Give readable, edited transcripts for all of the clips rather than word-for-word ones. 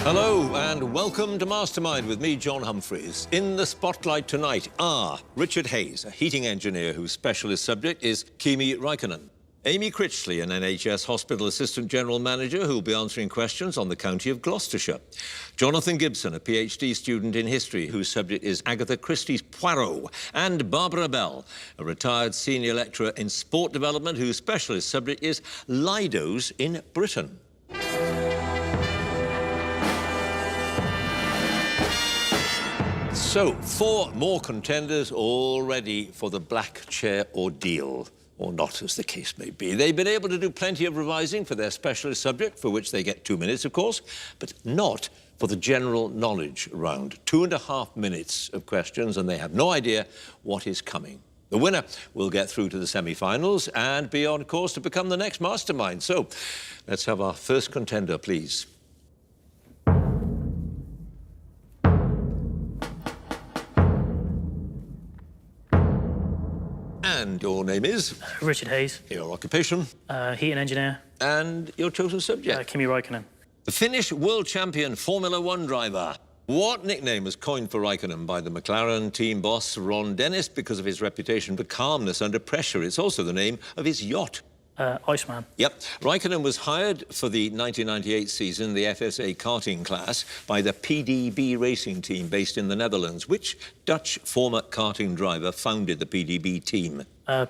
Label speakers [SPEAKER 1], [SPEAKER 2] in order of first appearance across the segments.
[SPEAKER 1] Hello and welcome to Mastermind with me, John Humphreys. In the spotlight tonight are Richard Hayes, a heating engineer whose specialist subject is Kimi Raikkonen. Amy Critchley, an NHS Hospital Assistant General Manager who will be answering questions on the county of Gloucestershire. Jonathan Gibson, a PhD student in history whose subject is Agatha Christie's Poirot. And Barbara Bell, a retired senior lecturer in sport development whose specialist subject is lidos in Britain. So, 4 more contenders all ready for the black chair ordeal. Or not, as the case may be. They've been able to do plenty of revising for their specialist subject, for which they get 2 minutes, of course, but not for the general knowledge round. 2.5 minutes of questions, and they have no idea what is coming. The winner will get through to the semi-finals and be on course to become the next mastermind. So, let's have our first contender, please. And your name is?
[SPEAKER 2] Richard Hayes.
[SPEAKER 1] Your occupation?
[SPEAKER 2] Heating engineer.
[SPEAKER 1] And your chosen subject?
[SPEAKER 2] Kimi Raikkonen.
[SPEAKER 1] The Finnish world champion Formula One driver. What nickname was coined for Raikkonen by the McLaren team boss Ron Dennis because of his reputation for calmness under pressure? It's also the name of his yacht.
[SPEAKER 2] Iceman.
[SPEAKER 1] Yep. Raikkonen was hired for the 1998 season, the FSA karting class, by the PDB racing team based in the Netherlands. Which Dutch former karting driver founded the PDB team?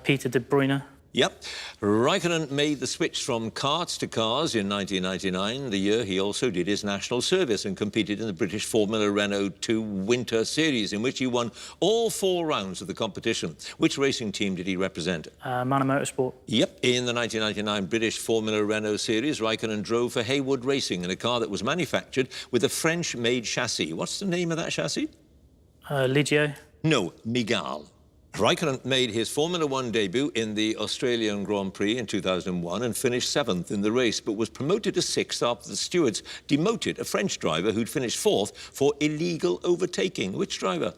[SPEAKER 2] Peter de Bruyne.
[SPEAKER 1] Yep. Raikkonen made the switch from karts to cars in 1999, the year he also did his national service and competed in the British Formula Renault 2 Winter Series, in which he won all 4 rounds of the competition. Which racing team did he represent?
[SPEAKER 2] Manor Motorsport.
[SPEAKER 1] Yep. In the 1999 British Formula Renault Series, Raikkonen drove for Haywood Racing in a car that was manufactured with a French-made chassis. What's the name of that chassis?
[SPEAKER 2] Ligio.
[SPEAKER 1] No, Miguel. Raikkonen made his Formula One debut in the Australian Grand Prix in 2001 and finished 7th in the race, but was promoted to 6th after the stewards demoted a French driver who'd finished 4th for illegal overtaking. Which driver?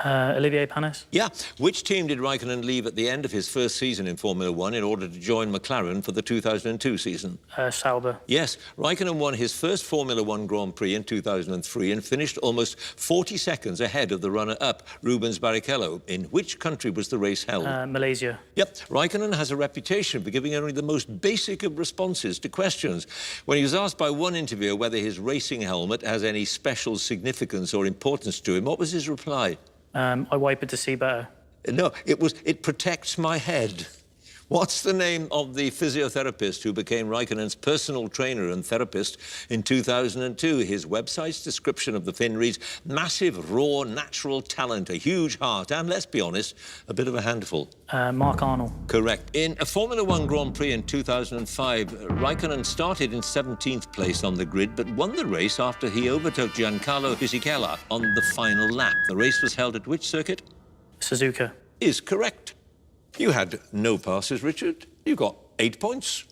[SPEAKER 2] Olivier Panis.
[SPEAKER 1] Yeah. Which team did Raikkonen leave at the end of his first season in Formula One in order to join McLaren for the 2002 season?
[SPEAKER 2] Sauber.
[SPEAKER 1] Yes. Raikkonen won his first Formula One Grand Prix in 2003 and finished almost 40 seconds ahead of the runner-up, Rubens Barrichello. In which country was the race held?
[SPEAKER 2] Malaysia.
[SPEAKER 1] Yep. Raikkonen has a reputation for giving only the most basic of responses to questions. When he was asked by one interviewer whether his racing helmet has any special significance or importance to him, what was his reply?
[SPEAKER 2] I wipe it to see better.
[SPEAKER 1] No, it protects my head. What's the name of the physiotherapist who became Raikkonen's personal trainer and therapist in 2002? His website's description of the Finn reads, massive, raw, natural talent, a huge heart, and, let's be honest, a bit of a handful.
[SPEAKER 2] Mark Arnold.
[SPEAKER 1] Correct. In a Formula One Grand Prix in 2005, Raikkonen started in 17th place on the grid, but won the race after he overtook Giancarlo Fisichella on the final lap. The race was held at which circuit?
[SPEAKER 2] Suzuka.
[SPEAKER 1] Is correct. You had no passes, Richard. You got 8 points.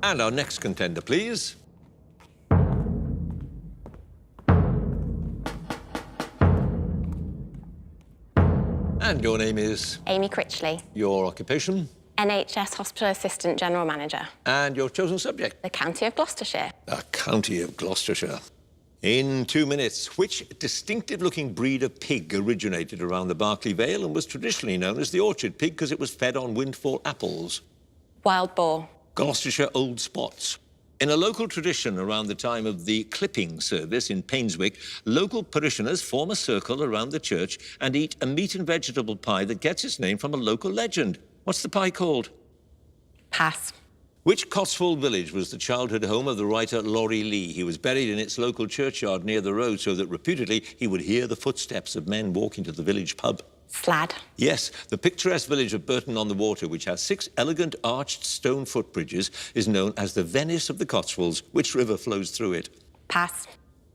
[SPEAKER 1] And our next contender, please. And your name is?
[SPEAKER 3] Amy Critchley.
[SPEAKER 1] Your occupation?
[SPEAKER 3] NHS Hospital Assistant General Manager.
[SPEAKER 1] And your chosen subject?
[SPEAKER 3] The county of Gloucestershire.
[SPEAKER 1] The county of Gloucestershire. In 2 minutes, which distinctive-looking breed of pig originated around the Berkeley Vale and was traditionally known as the orchard pig because it was fed on windfall apples?
[SPEAKER 3] Wild boar.
[SPEAKER 1] Gloucestershire Old Spots. In a local tradition around the time of the clipping service in Painswick, local parishioners form a circle around the church and eat a meat and vegetable pie that gets its name from a local legend. What's the pie called?
[SPEAKER 3] Pass.
[SPEAKER 1] Which Cotswold village was the childhood home of the writer Laurie Lee? He was buried in its local churchyard near the road so that reputedly he would hear the footsteps of men walking to the village pub.
[SPEAKER 3] Slad.
[SPEAKER 1] Yes, the picturesque village of Burton-on-the-Water, which has 6 elegant arched stone footbridges, is known as the Venice of the Cotswolds. Which river flows through it?
[SPEAKER 3] Pass.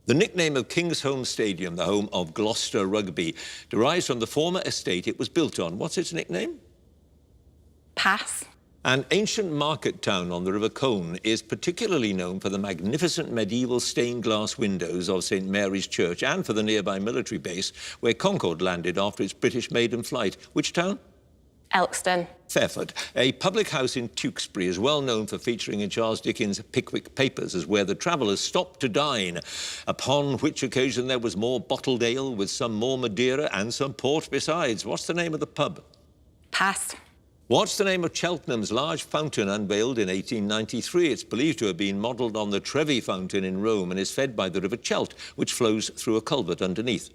[SPEAKER 1] The nickname of Kingsholm Stadium, the home of Gloucester Rugby, derives from the former estate it was built on. What's its nickname?
[SPEAKER 3] Pass.
[SPEAKER 1] An ancient market town on the River Colne is particularly known for the magnificent medieval stained glass windows of St Mary's Church and for the nearby military base where Concorde landed after its British maiden flight. Which town?
[SPEAKER 3] Elkston.
[SPEAKER 1] Fairford. A public house in Tewkesbury is well known for featuring in Charles Dickens' Pickwick Papers as where the travellers stopped to dine, upon which occasion there was more bottled ale with some more Madeira and some port besides. What's the name of the pub?
[SPEAKER 3] Pass.
[SPEAKER 1] What's the name of Cheltenham's large fountain unveiled in 1893? It's believed to have been modelled on the Trevi fountain in Rome and is fed by the River Chelt, which flows through a culvert underneath.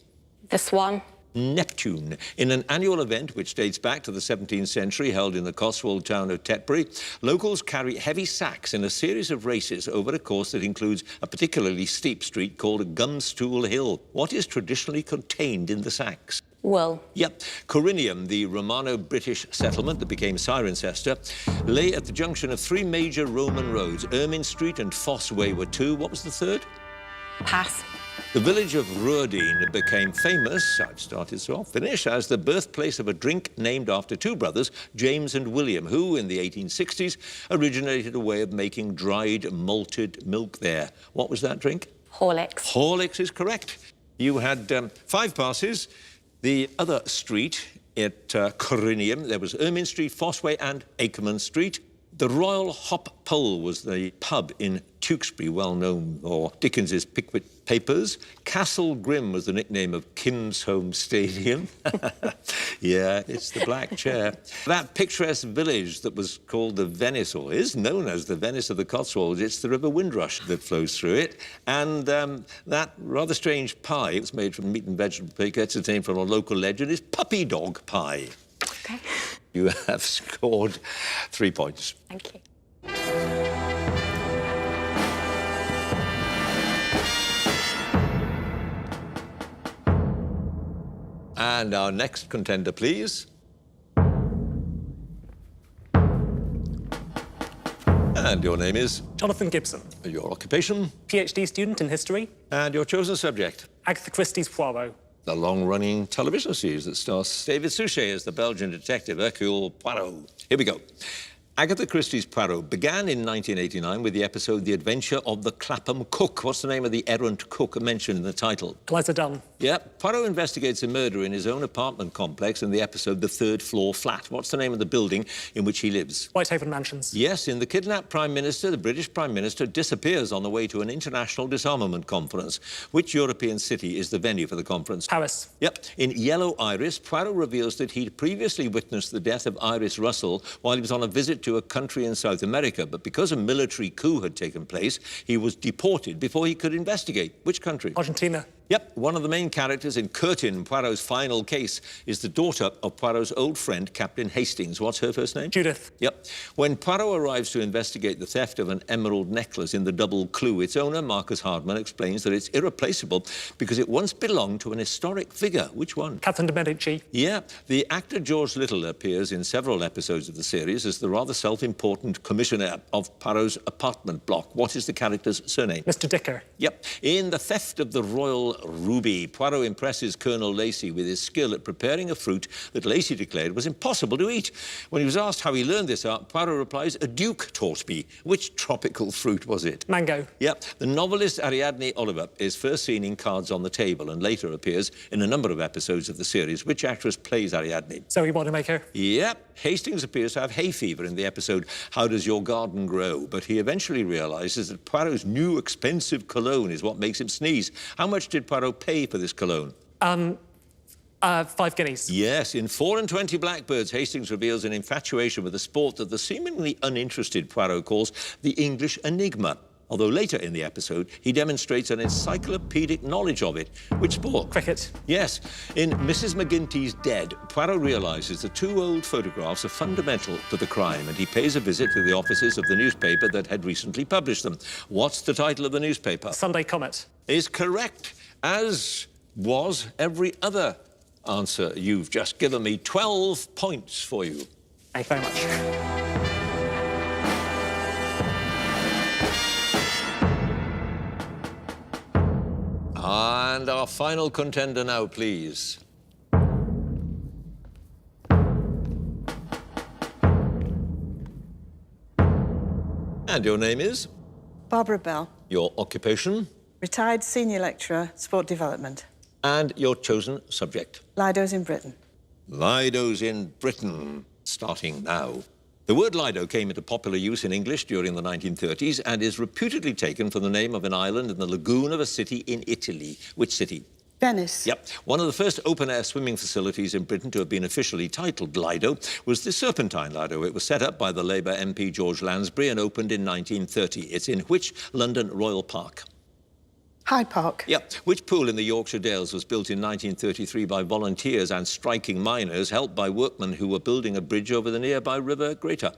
[SPEAKER 3] The Swan.
[SPEAKER 1] Neptune. In an annual event which dates back to the 17th century, held in the Cotswold town of Tetbury, locals carry heavy sacks in a series of races over a course that includes a particularly steep street called Gumstool Hill. What is traditionally contained in the sacks?
[SPEAKER 3] Wool.
[SPEAKER 1] Yep. Corinium, the Romano-British settlement that became Cirencester, lay at the junction of three major Roman roads. Ermine Street and Fosse Way were two. What was the third?
[SPEAKER 3] Pass.
[SPEAKER 1] The village of Roerdene became famous, I've started so I'll finish, as the birthplace of a drink named after two brothers, James and William, who, in the 1860s, originated a way of making dried malted milk there. What was that drink?
[SPEAKER 3] Horlicks.
[SPEAKER 1] Horlicks is correct. You had 5 passes. The other street at Corinium, there was Ermine Street, Fosse Way and Akerman Street. The Royal Hop Pole was the pub in Tewkesbury, well known for Dickens's Pickwick Papers. Castle Grim was the nickname of Kim's home stadium. Yeah, it's the Black Chair. That picturesque village that was called the Venice, or is known as the Venice of the Cotswolds, it's the River Windrush that flows through it. And that rather strange pie, it's made from meat and vegetable cake, gets its name from a local legend, is puppy dog pie.
[SPEAKER 3] Okay.
[SPEAKER 1] You have scored 3 points.
[SPEAKER 3] Thank you.
[SPEAKER 1] And our next contender, please. And your name is?
[SPEAKER 4] Jonathan Gibson.
[SPEAKER 1] Your occupation?
[SPEAKER 4] PhD student in history.
[SPEAKER 1] And your chosen subject?
[SPEAKER 4] Agatha Christie's Poirot.
[SPEAKER 1] The long-running television series that stars David Suchet as the Belgian detective Hercule Poirot. Here we go. Agatha Christie's Poirot began in 1989 with the episode The Adventure of the Clapham Cook. What's the name of the errant cook mentioned in the title?
[SPEAKER 4] Eliza Dunn.
[SPEAKER 1] Yeah. Poirot investigates a murder in his own apartment complex in the episode The Third Floor Flat. What's the name of the building in which he lives?
[SPEAKER 4] Whitehaven Mansions.
[SPEAKER 1] Yes, in The Kidnapped Prime Minister, the British Prime Minister disappears on the way to an international disarmament conference. Which European city is the venue for the conference?
[SPEAKER 4] Paris.
[SPEAKER 1] Yep. In Yellow Iris, Poirot reveals that he'd previously witnessed the death of Iris Russell while he was on a visit to a country in South America, but because a military coup had taken place, he was deported before he could investigate. Which country?
[SPEAKER 4] Argentina.
[SPEAKER 1] Yep, one of the main characters in Curtin, Poirot's final case, is the daughter of Poirot's old friend, Captain Hastings. What's her first name?
[SPEAKER 4] Judith.
[SPEAKER 1] Yep. When Poirot arrives to investigate the theft of an emerald necklace in the Double Clue, its owner, Marcus Hardman, explains that it's irreplaceable because it once belonged to an historic figure. Which one?
[SPEAKER 4] Catherine de Medici.
[SPEAKER 1] Yeah. The actor George Little appears in several episodes of the series as the rather self-important commissioner of Poirot's apartment block. What is the character's surname?
[SPEAKER 4] Mr. Dicker.
[SPEAKER 1] Yep. In The Theft of the Royal Ruby, Poirot impresses Colonel Lacey with his skill at preparing a fruit that Lacey declared was impossible to eat. When he was asked how he learned this art, Poirot replies, "A duke taught me." Which tropical fruit was it?
[SPEAKER 4] Mango.
[SPEAKER 1] Yep. The novelist Ariadne Oliver is first seen in Cards on the Table and later appears in a number of episodes of the series. Which actress plays Ariadne?
[SPEAKER 4] Zoe Wanamaker.
[SPEAKER 1] Yep. Hastings appears to have hay fever in the episode How Does Your Garden Grow? But he eventually realises that Poirot's new expensive cologne is what makes him sneeze. How much did Poirot pay for this cologne?
[SPEAKER 4] 5 guineas.
[SPEAKER 1] Yes, in 4 and 20 Blackbirds, Hastings reveals an infatuation with a sport that the seemingly uninterested Poirot calls the English enigma. Although later in the episode, he demonstrates an encyclopedic knowledge of it. Which sport?
[SPEAKER 4] Cricket.
[SPEAKER 1] Yes. In Mrs. McGinty's Dead, Poirot realises the 2 old photographs are fundamental to the crime, and he pays a visit to the offices of the newspaper that had recently published them. What's the title of the newspaper?
[SPEAKER 4] Sunday Comet.
[SPEAKER 1] Is correct, as was every other answer you've just given me. 12 points for you.
[SPEAKER 4] Thank you very much.
[SPEAKER 1] And our final contender now, please. And your name is?
[SPEAKER 5] Barbara Bell,
[SPEAKER 1] Your occupation?
[SPEAKER 5] retired senior lecturer, sport development.
[SPEAKER 1] And your chosen subject?
[SPEAKER 5] Lidos in Britain.
[SPEAKER 1] Lidos in Britain, starting now. The word Lido came into popular use in English during the 1930s and is reputedly taken from the name of an island in the lagoon of a city in Italy. Which city?
[SPEAKER 5] Venice.
[SPEAKER 1] Yep. One of the first open-air swimming facilities in Britain to have been officially titled Lido was the Serpentine Lido. It was set up by the Labour MP George Lansbury and opened in 1930. It's in which London Royal Park?
[SPEAKER 5] Hyde Park.
[SPEAKER 1] Yep. Which pool in the Yorkshire Dales was built in 1933 by volunteers and striking miners, helped by workmen who were building a bridge over the nearby River Greater?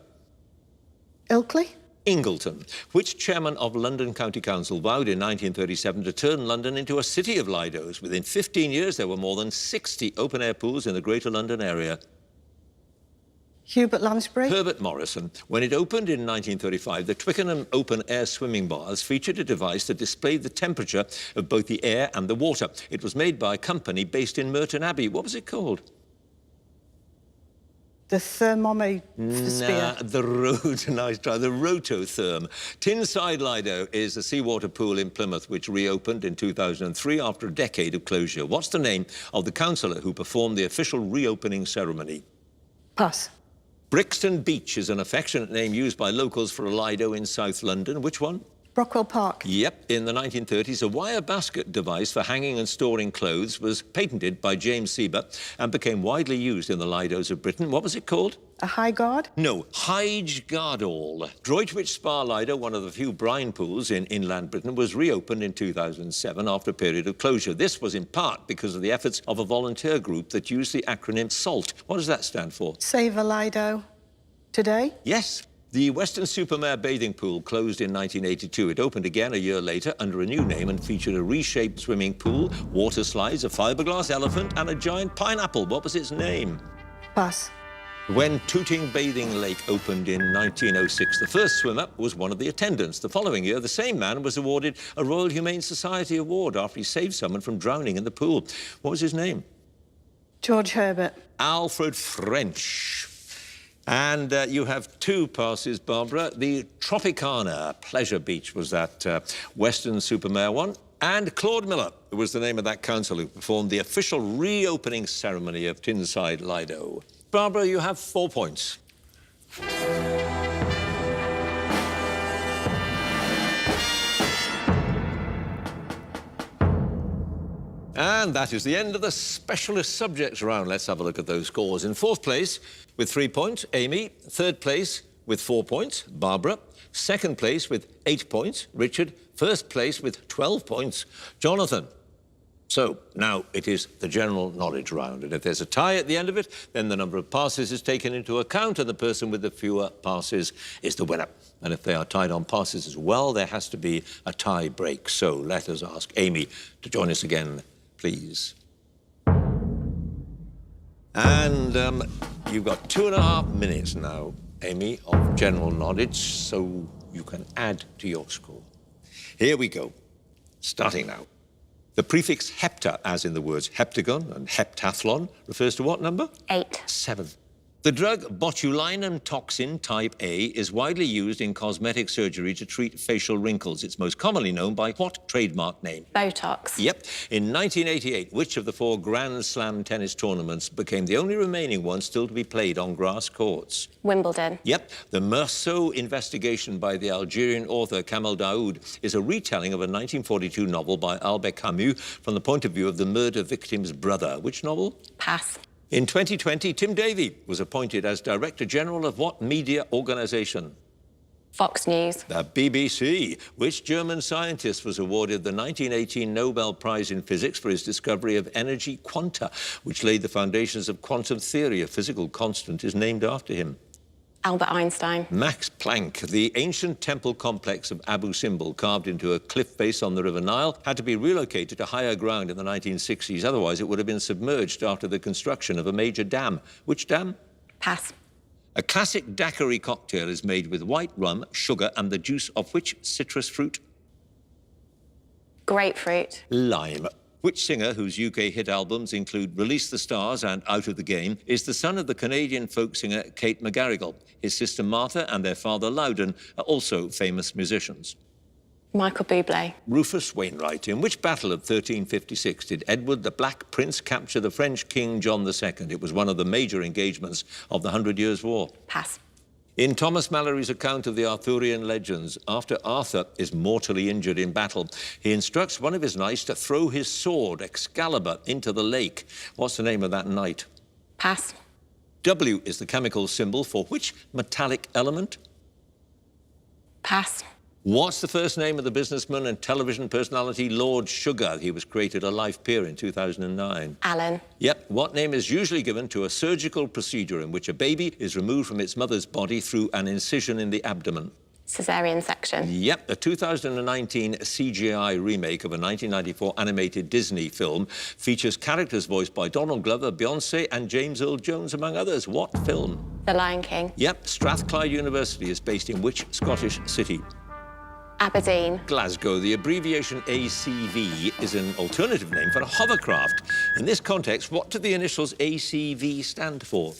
[SPEAKER 5] Ilkley.
[SPEAKER 1] Ingleton. Which chairman of London County Council vowed in 1937 to turn London into a city of Lidos? Within 15 years, there were more than 60 open-air pools in the Greater London area.
[SPEAKER 5] Hubert Lansbury.
[SPEAKER 1] Herbert Morrison. When it opened in 1935, the Twickenham open-air swimming baths featured a device that displayed the temperature of both the air and the water. It was made by a company based in Merton Abbey. What was it called?
[SPEAKER 5] The thermosphere.
[SPEAKER 1] The nice try. The Rototherm. Tinside Lido is a seawater pool in Plymouth which reopened in 2003 after a decade of closure. What's the name of the councillor who performed the official reopening ceremony?
[SPEAKER 5] Pass.
[SPEAKER 1] Brixton Beach is an affectionate name used by locals for a Lido in South London. Which one?
[SPEAKER 5] Brockwell Park.
[SPEAKER 1] Yep. In the 1930s, a wire basket device for hanging and storing clothes was patented by James Sieber and became widely used in the Lidos of Britain. What was it called?
[SPEAKER 5] A high guard.
[SPEAKER 1] No, Hyde Gardall. Droitwich Spa Lido, one of the few brine pools in inland Britain, was reopened in 2007 after a period of closure. This was in part because of the efforts of a volunteer group that used the acronym SALT. What does that stand for?
[SPEAKER 5] Save a Lido. Today.
[SPEAKER 1] Yes. The Weston-super-Mare bathing pool closed in 1982. It opened again a year later under a new name and featured a reshaped swimming pool, water slides, a fiberglass elephant and a giant pineapple. What was its name?
[SPEAKER 5] Pass.
[SPEAKER 1] When Tooting Bathing Lake opened in 1906, the first swimmer was one of the attendants. The following year, the same man was awarded a Royal Humane Society award after he saved someone from drowning in the pool. What was his name?
[SPEAKER 5] George Herbert.
[SPEAKER 1] Alfred French. And you have 2 passes, Barbara. The Tropicana Pleasure Beach was that Weston-super-Mare one. And Claude Miller was the name of that council who performed the official reopening ceremony of Tinside Lido. Barbara, you have 4 points. And that is the end of the specialist subjects round. Let's have a look at those scores. In 4th place, with 3 points, Amy. 3rd place, with 4 points, Barbara. 2nd place, with 8 points, Richard. 1st place, with 12 points, Jonathan. So now it is the general knowledge round. And if there's a tie at the end of it, then the number of passes is taken into account and the person with the fewer passes is the winner. And if they are tied on passes as well, there has to be a tie break. So let us ask Amy to join us again, please. And you've got 2.5 minutes now, Amy, of general knowledge, so you can add to your score. Here we go, starting now. The prefix hepta, as in the words heptagon and heptathlon, refers to what number?
[SPEAKER 3] 8.
[SPEAKER 1] 7. The drug botulinum toxin type A is widely used in cosmetic surgery to treat facial wrinkles. It's most commonly known by what trademark name?
[SPEAKER 3] Botox.
[SPEAKER 1] Yep. In 1988, which of the 4 Grand Slam tennis tournaments became the only remaining one still to be played on grass courts?
[SPEAKER 3] Wimbledon.
[SPEAKER 1] Yep. The Meursault investigation by the Algerian author Kamel Daoud is a retelling of a 1942 novel by Albert Camus from the point of view of the murder victim's brother. Which novel?
[SPEAKER 3] Pass.
[SPEAKER 1] In 2020, Tim Davie was appointed as Director General of what media organisation?
[SPEAKER 3] Fox News.
[SPEAKER 1] The BBC. Which German scientist was awarded the 1918 Nobel Prize in Physics for his discovery of energy quanta, which laid the foundations of quantum theory? A physical constant is named after him.
[SPEAKER 3] Albert Einstein.
[SPEAKER 1] Max Planck. The ancient temple complex of Abu Simbel, carved into a cliff face on the River Nile, had to be relocated to higher ground in the 1960s. Otherwise, it would have been submerged after the construction of a major dam. Which dam?
[SPEAKER 3] Pass.
[SPEAKER 1] A classic daiquiri cocktail is made with white rum, sugar, and the juice of which citrus fruit?
[SPEAKER 3] Grapefruit.
[SPEAKER 1] Lime. Which singer, whose UK hit albums include Release the Stars and Out of the Game, is the son of the Canadian folk singer Kate McGarrigle? His sister Martha and their father Loudon are also famous musicians.
[SPEAKER 3] Michael Bublé.
[SPEAKER 1] Rufus Wainwright. In which battle of 1356 did Edward the Black Prince capture the French King John II? It was one of the major engagements of the 100 Years' War.
[SPEAKER 3] Pass.
[SPEAKER 1] In Thomas Mallory's account of the Arthurian legends, after Arthur is mortally injured in battle, he instructs one of his knights to throw his sword, Excalibur, into the lake. What's the name of that knight?
[SPEAKER 3] Pass.
[SPEAKER 1] W is the chemical symbol for which metallic element?
[SPEAKER 3] Pass.
[SPEAKER 1] What's the first name of the businessman and television personality Lord Sugar? He was created a life peer in 2009.
[SPEAKER 3] Alan.
[SPEAKER 1] Yep. What name is usually given to a surgical procedure in which a baby is removed from its mother's body through an incision in the abdomen?
[SPEAKER 3] Caesarean section.
[SPEAKER 1] Yep. A 2019 CGI remake of a 1994 animated Disney film features characters voiced by Donald Glover, Beyoncé and James Earl Jones, among others. What film?
[SPEAKER 3] The Lion King.
[SPEAKER 1] Yep. Strathclyde University is based in which Scottish city?
[SPEAKER 3] Aberdeen.
[SPEAKER 1] Glasgow. The abbreviation ACV is an alternative name for a hovercraft. In this context, what do the initials ACV stand for?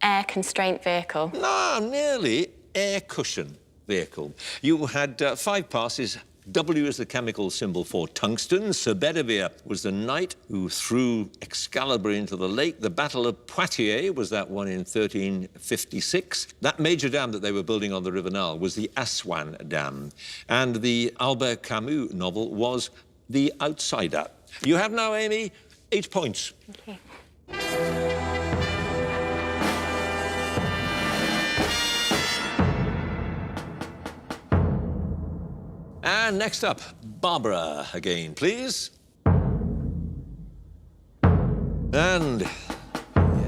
[SPEAKER 3] Air Constraint Vehicle.
[SPEAKER 1] No, nearly. Air cushion vehicle. You had 5 passes. W is the chemical symbol for tungsten. Sir Bedivere was the knight who threw Excalibur into the lake. The Battle of Poitiers was that one in 1356. That major dam that they were building on the River Nile was the Aswan Dam. And the Albert Camus novel was The Outsider. You have now, Amy, 8 points.
[SPEAKER 3] Okay.
[SPEAKER 1] And next up, Barbara again, please. And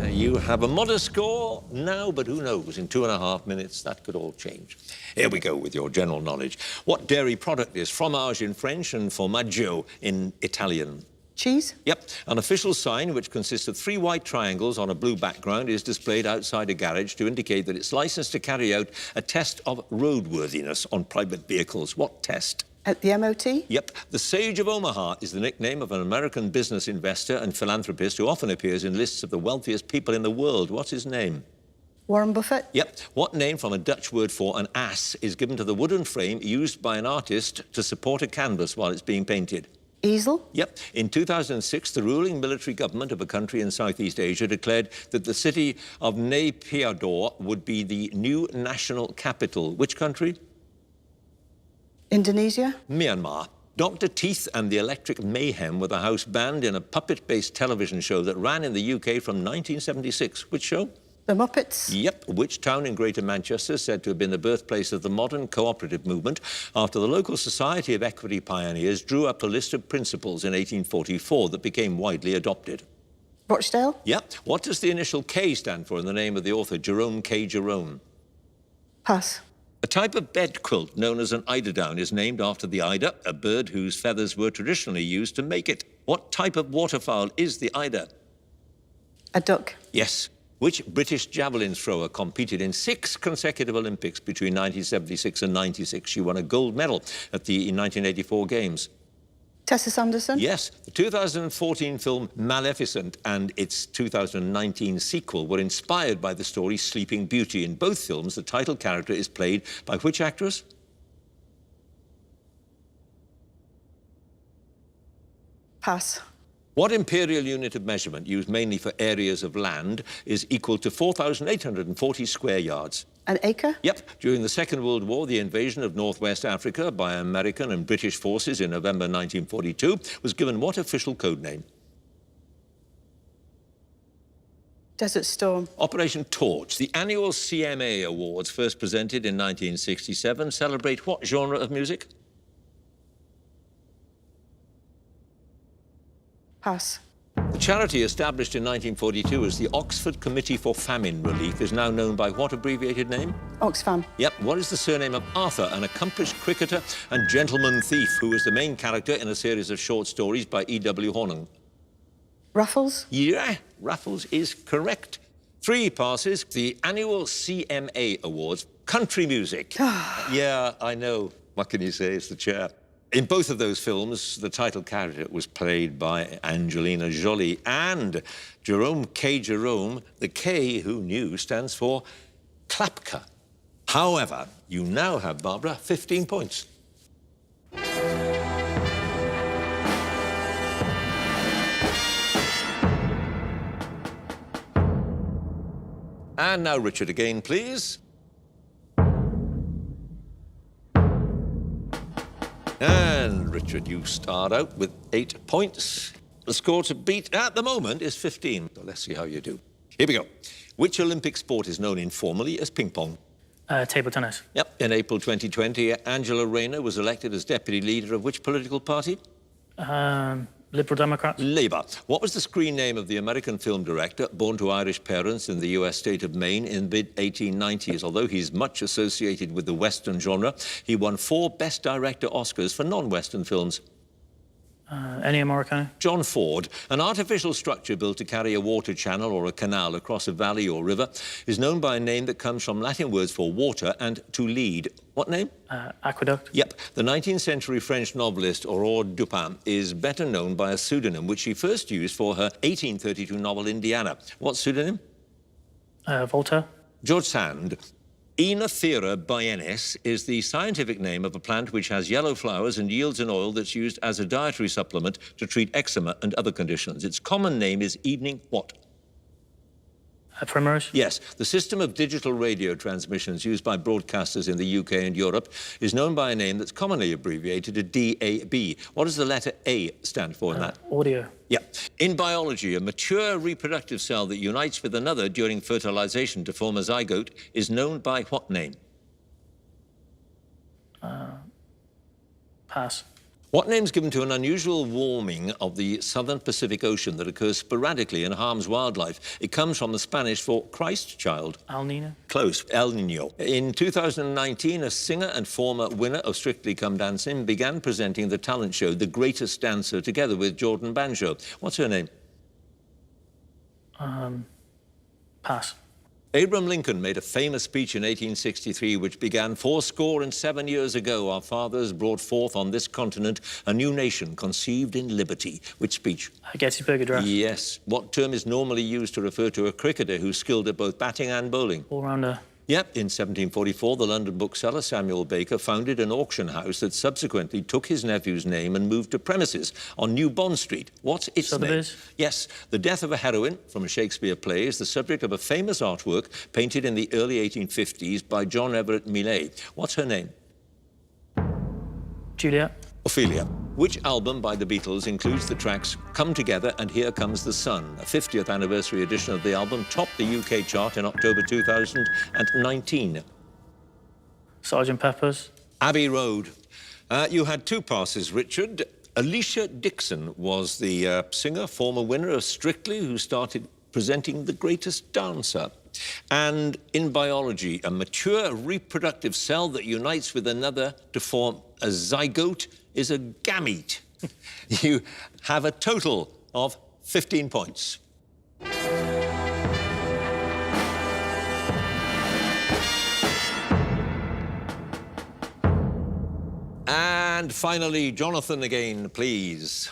[SPEAKER 1] you have a modest score now, but who knows, in 2.5 minutes, that could all change. Here we go with your general knowledge. What dairy product is fromage in French and formaggio in Italian?
[SPEAKER 5] Cheese?
[SPEAKER 1] Yep. An official sign, which consists of 3 white triangles on a blue background, is displayed outside a garage to indicate that it's licensed to carry out a test of roadworthiness on private vehicles. What test?
[SPEAKER 5] At the MOT?
[SPEAKER 1] Yep. The Sage of Omaha is the nickname of an American business investor and philanthropist who often appears in lists of the wealthiest people in the world. What's his name?
[SPEAKER 5] Warren Buffett?
[SPEAKER 1] Yep. What name from a Dutch word for an ass is given to the wooden frame used by an artist to support a canvas while it's being painted?
[SPEAKER 5] Easel?
[SPEAKER 1] Yep. In 2006, the ruling military government of a country in Southeast Asia declared that the city of Naypyidaw would be the new national capital. Which country?
[SPEAKER 5] Indonesia?
[SPEAKER 1] Myanmar. Dr. Teeth and the Electric Mayhem were the house band in a puppet-based television show that ran in the UK from 1976. Which show?
[SPEAKER 5] The Muppets?
[SPEAKER 1] Yep. Which town in Greater Manchester is said to have been the birthplace of the modern cooperative movement after the local Society of Equity pioneers drew up a list of principles in 1844 that became widely adopted?
[SPEAKER 5] Rochdale?
[SPEAKER 1] Yep. What does the initial K stand for in the name of the author, Jerome K. Jerome?
[SPEAKER 5] Pass.
[SPEAKER 1] A type of bed quilt known as an eiderdown is named after the eider, a bird whose feathers were traditionally used to make it. What type of waterfowl is the eider?
[SPEAKER 5] A duck?
[SPEAKER 1] Yes. Which British javelin thrower competed in 6 consecutive Olympics between 1976 and 96? She won a gold medal at the 1984 Games.
[SPEAKER 5] Tessa Sanderson?
[SPEAKER 1] Yes. The 2014 film Maleficent and its 2019 sequel were inspired by the story Sleeping Beauty. In both films, the title character is played by which actress?
[SPEAKER 5] Pass.
[SPEAKER 1] What imperial unit of measurement, used mainly for areas of land, is equal to 4,840 square yards?
[SPEAKER 5] An acre?
[SPEAKER 1] Yep. During the Second World War, the invasion of Northwest Africa by American and British forces in November 1942 was given what official code name?
[SPEAKER 5] Desert Storm?
[SPEAKER 1] Operation Torch. The annual CMA Awards, first presented in 1967, celebrate what genre of music?
[SPEAKER 5] Pass.
[SPEAKER 1] The charity established in 1942 as the Oxford Committee for Famine Relief is now known by what abbreviated name?
[SPEAKER 5] Oxfam?
[SPEAKER 1] Yep. What is the surname of Arthur, an accomplished cricketer and gentleman thief who was the main character in a series of short stories by E.W. Hornung?
[SPEAKER 5] Raffles?
[SPEAKER 1] Yeah, Raffles is correct. 3 passes. The annual CMA Awards, country music. Yeah, I know. What can you say? It's the chair. In both of those films, the title character was played by Angelina Jolie and Jerome K. Jerome. The K, who knew, stands for Klapka. However, you now have, Barbara, 15 points. And now, Richard, again, please. And, Richard, you start out with 8 points. The score to beat at the moment is 15. So let's see how you do. Here we go. Which Olympic sport is known informally as ping pong?
[SPEAKER 2] Table tennis.
[SPEAKER 1] Yep. In April 2020, Angela Rayner was elected as deputy leader of which political party?
[SPEAKER 2] Liberal Democrats.
[SPEAKER 1] Labour. What was the screen name of the American film director born to Irish parents in the US state of Maine in the mid-1890s? Although he's much associated with the Western genre, he won 4 Best Director Oscars for non-Western films.
[SPEAKER 2] Ennio Morricone.
[SPEAKER 1] John Ford. An artificial structure built to carry a water channel or a canal across a valley or river is known by a name that comes from Latin words for water and to lead. What name?
[SPEAKER 2] Aqueduct.
[SPEAKER 1] Yep. The 19th century French novelist Aurore Dupin is better known by a pseudonym which she first used for her 1832 novel Indiana. What pseudonym?
[SPEAKER 2] Voltaire.
[SPEAKER 1] George Sand. Oenothera biennis is the scientific name of a plant which has yellow flowers and yields an oil that's used as a dietary supplement to treat eczema and other conditions. Its common name is evening what?
[SPEAKER 2] Primrose.
[SPEAKER 1] Yes. The system of digital radio transmissions used by broadcasters in the UK and Europe is known by a name that's commonly abbreviated to DAB. What does the letter A stand for in that?
[SPEAKER 2] Audio.
[SPEAKER 1] Yeah. In biology, a mature reproductive cell that unites with another during fertilization to form a zygote is known by what name?
[SPEAKER 2] Pass.
[SPEAKER 1] What name's given to an unusual warming of the southern Pacific Ocean that occurs sporadically and harms wildlife? It comes from the Spanish for Christ child.
[SPEAKER 2] El Nino.
[SPEAKER 1] Close. El Nino. In 2019, a singer and former winner of Strictly Come Dancing began presenting the talent show The Greatest Dancer together with Jordan Banjo. What's her name?
[SPEAKER 2] Pass.
[SPEAKER 1] Abraham Lincoln made a famous speech in 1863 which began fourscore and 7 years ago. Our fathers brought forth on this continent a new nation conceived in liberty. Which speech?
[SPEAKER 2] Gettysburg Address.
[SPEAKER 1] Yes. What term is normally used to refer to a cricketer who's skilled at both batting and bowling?
[SPEAKER 2] All-rounder.
[SPEAKER 1] Yep. In 1744, the London bookseller Samuel Baker founded an auction house that subsequently took his nephew's name and moved to premises on New Bond Street. What's its name?
[SPEAKER 2] Sotheby's.
[SPEAKER 1] Yes. The death of a heroine from a Shakespeare play is the subject of a famous artwork painted in the early 1850s by John Everett Millais. What's her name?
[SPEAKER 2] Juliet.
[SPEAKER 1] Ophelia. Which album by the Beatles includes the tracks Come Together and Here Comes the Sun? A 50th anniversary edition of the album topped the UK chart in October 2019.
[SPEAKER 2] Sgt. Pepper's.
[SPEAKER 1] Abbey Road. You had 2 passes, Richard. Alicia Dixon was the singer, former winner of Strictly, who started presenting The Greatest Dancer. And in biology, a mature reproductive cell that unites with another to form a zygote is a gamete. You have a total of 15 points. And finally, Jonathan again, please.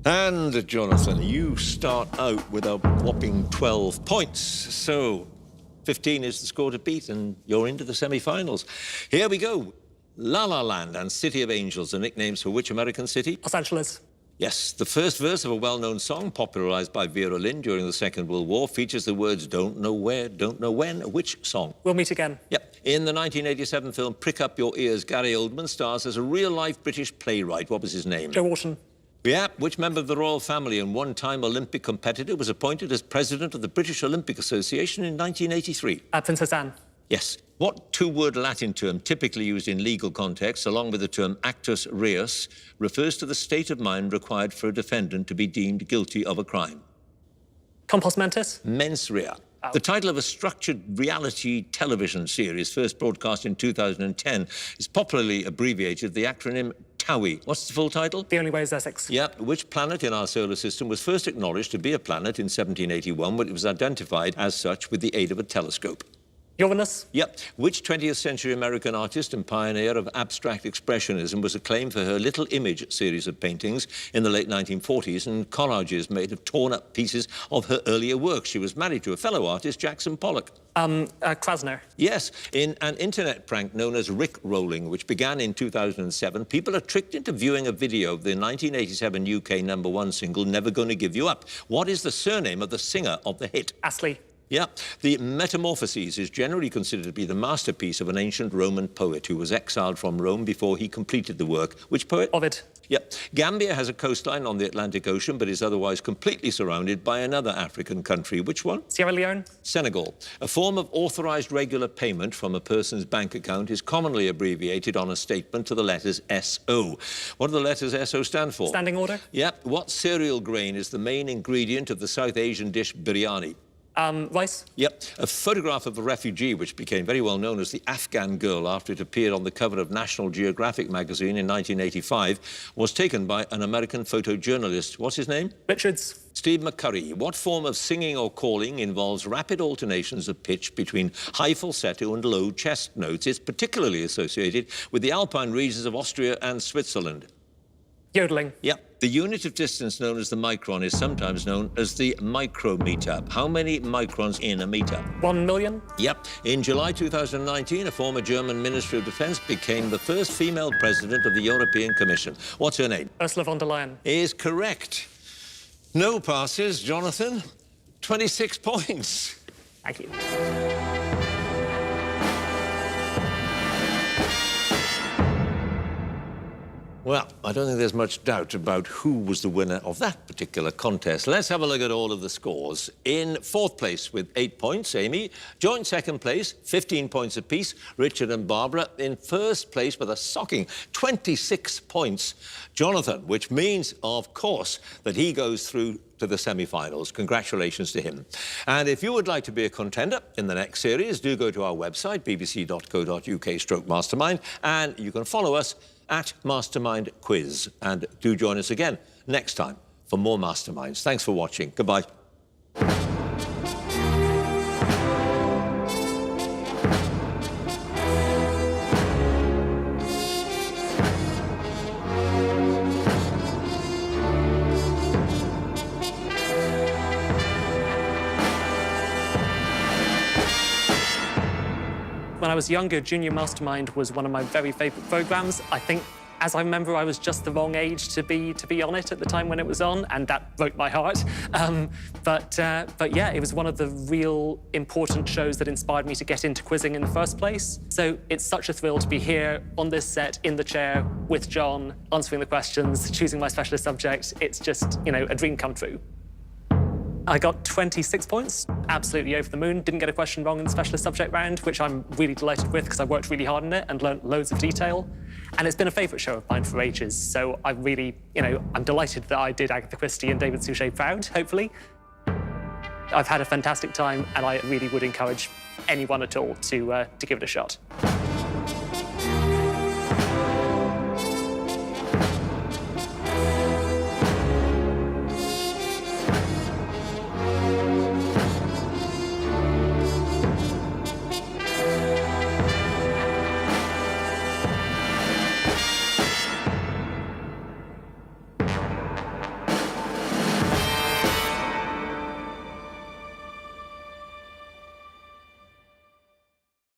[SPEAKER 1] And, Jonathan, you start out with a whopping 12 points. So 15 is the score to beat, and you're into the semi-finals. Here we go. La La Land and City of Angels are nicknames for which American city?
[SPEAKER 4] Los Angeles.
[SPEAKER 1] Yes, the first verse of a well-known song popularized by Vera Lynn during the Second World War features the words "don't know where, don't know when." Which song?
[SPEAKER 4] We'll Meet Again.
[SPEAKER 1] Yep. In the 1987 film Prick Up Your Ears, Gary Oldman stars as a real-life British playwright. What was his name?
[SPEAKER 4] Joe Wharton.
[SPEAKER 1] Yeah. Which member of the royal family and one-time Olympic competitor was appointed as president of the British Olympic Association in 1983?
[SPEAKER 4] Princess Anne.
[SPEAKER 1] Yes. What 2-word Latin term typically used in legal contexts, along with the term actus reus, refers to the state of mind required for a defendant to be deemed guilty of a crime?
[SPEAKER 4] Compos mentis.
[SPEAKER 1] Mens rea. The title of a structured reality television series first broadcast in 2010 is popularly abbreviated the acronym TOWIE. What's the full title?
[SPEAKER 4] The Only Way is Essex.
[SPEAKER 1] Yeah. Which planet in our solar system was first acknowledged to be a planet in 1781 when it was identified as such with the aid of a telescope?
[SPEAKER 4] Uranus.
[SPEAKER 1] Yep. Which 20th century American artist and pioneer of abstract expressionism was acclaimed for her Little Image series of paintings in the late 1940s and collages made of torn-up pieces of her earlier work? She was married to a fellow artist, Jackson Pollock.
[SPEAKER 4] Krasner.
[SPEAKER 1] Yes, in an internet prank known as Rick Rolling, which began in 2007, people are tricked into viewing a video of the 1987 UK #1 single, Never Gonna Give You Up. What is the surname of the singer of the hit?
[SPEAKER 4] Astley.
[SPEAKER 1] Yeah, the Metamorphoses is generally considered to be the masterpiece of an ancient Roman poet who was exiled from Rome before he completed the work. Which poet?
[SPEAKER 4] Ovid.
[SPEAKER 1] Yep. Gambia has a coastline on the Atlantic Ocean, but is otherwise completely surrounded by another African country. Which one?
[SPEAKER 4] Sierra Leone.
[SPEAKER 1] Senegal. A form of authorised regular payment from a person's bank account is commonly abbreviated on a statement to the letters SO. What do the letters SO stand for?
[SPEAKER 4] Standing order.
[SPEAKER 1] Yep. What cereal grain is the main ingredient of the South Asian dish biryani?
[SPEAKER 4] Rice.
[SPEAKER 1] Yep. A photograph of a refugee, which became very well known as the Afghan Girl after it appeared on the cover of National Geographic magazine in 1985, was taken by an American photojournalist. What's his name?
[SPEAKER 4] Richards.
[SPEAKER 1] Steve McCurry. What form of singing or calling involves rapid alternations of pitch between high falsetto and low chest notes? It's particularly associated with the alpine regions of Austria and Switzerland.
[SPEAKER 4] Yodeling.
[SPEAKER 1] Yep. The unit of distance known as the micron is sometimes known as the micrometer. How many microns in a meter?
[SPEAKER 4] 1 million.
[SPEAKER 1] Yep. In July 2019, a former German Ministry of Defence became the first female president of the European Commission. What's her name?
[SPEAKER 4] Ursula von der Leyen.
[SPEAKER 1] Is correct. No passes, Jonathan. 26 points.
[SPEAKER 4] Thank you.
[SPEAKER 1] Well, I don't think there's much doubt about who was the winner of that particular contest. Let's have a look at all of the scores. In fourth place with 8 points, Amy. Joint second place, 15 points apiece, Richard and Barbara. In first place with a shocking 26 points, Jonathan, which means, of course, that he goes through to the semi-finals. Congratulations to him. And if you would like to be a contender in the next series, do go to our website, bbc.co.uk/mastermind, and you can follow us at Mastermind Quiz. And do join us again next time for more Masterminds. Thanks for watching. Goodbye.
[SPEAKER 4] When I was younger, Junior Mastermind was one of my very favourite programmes. I think, as I remember, I was just the wrong age to be on it at the time when it was on, and that broke my heart. But yeah, it was one of the real important shows that inspired me to get into quizzing in the first place. So it's such a thrill to be here on this set, in the chair, with John, answering the questions, choosing my specialist subject. It's just, you know, a dream come true. I got 26 points, absolutely over the moon. Didn't get a question wrong in the specialist subject round, which I'm really delighted with because I worked really hard on it and learnt loads of detail. And it's been a favourite show of mine for ages. So I really, you know, I'm delighted that I did Agatha Christie and David Suchet proud, hopefully. I've had a fantastic time and I really would encourage anyone at all to give it a shot.